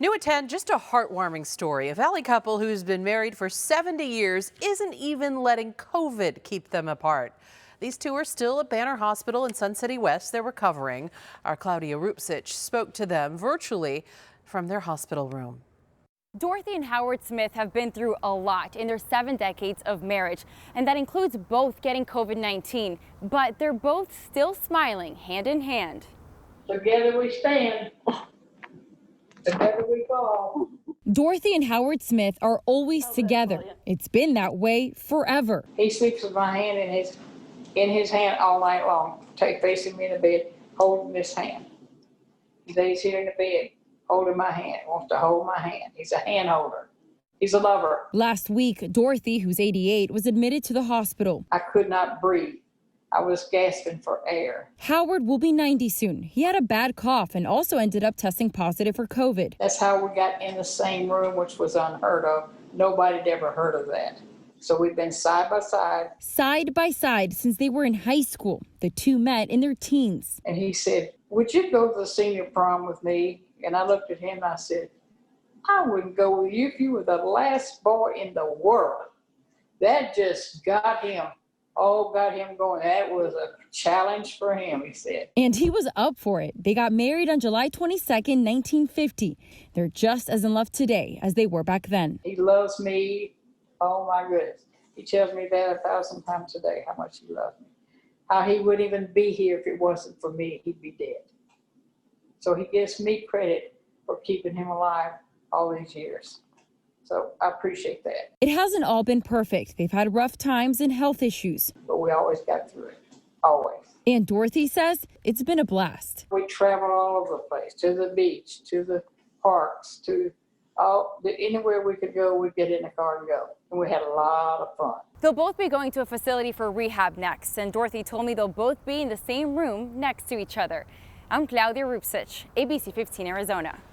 New at 10, just a heartwarming story. A Valley couple who's been married for 70 years isn't even letting COVID keep them apart. These two are still at Banner Hospital in Sun City West. They're recovering. Our Claudia Rupsich spoke to them virtually from their hospital room. Dorothy and Howard Smith have been through a lot in their 7 decades of marriage, and that includes both getting COVID-19. But they're both still smiling hand in hand. Together we stand. Together we fall. Dorothy and Howard Smith are always together. It's been that way forever. He sleeps with my hand in his hand all night long. Facing me in the bed, holding this hand. He lays here in the bed, holding my hand. Wants to hold my hand. He's a hand holder. He's a lover. Last week, Dorothy, who's 88, was admitted to the hospital. I could not breathe. I was gasping for air. Howard will be 90 soon. He had a bad cough and also ended up testing positive for COVID. That's how we got in the same room, which was unheard of. Nobody'd ever heard of that. So we've been side by side. Side by side since they were in high school. The two met in their teens. And he said, "Would you go to the senior prom with me?" And I looked at him and I said, "I wouldn't go with you if you were the last boy in the world." That just got him going. That was a challenge for him, he said. And he was up for it. They got married on July 22nd, 1950. They're just as in love today as they were back then. He loves me. Oh, my goodness. He tells me that 1,000 times a day, how much he loves me. How he wouldn't even be here if it wasn't for me. He'd be dead. So he gives me credit for keeping him alive all these years. So I appreciate that. It hasn't all been perfect. They've had rough times and health issues. But we always got through it. Always. And Dorothy says it's been a blast. We traveled all over the place, to the beach, to the parks, anywhere we could go, we'd get in the car and go. And we had a lot of fun. They'll both be going to a facility for rehab next. And Dorothy told me they'll both be in the same room next to each other. I'm Claudia Rupsich, ABC 15 Arizona.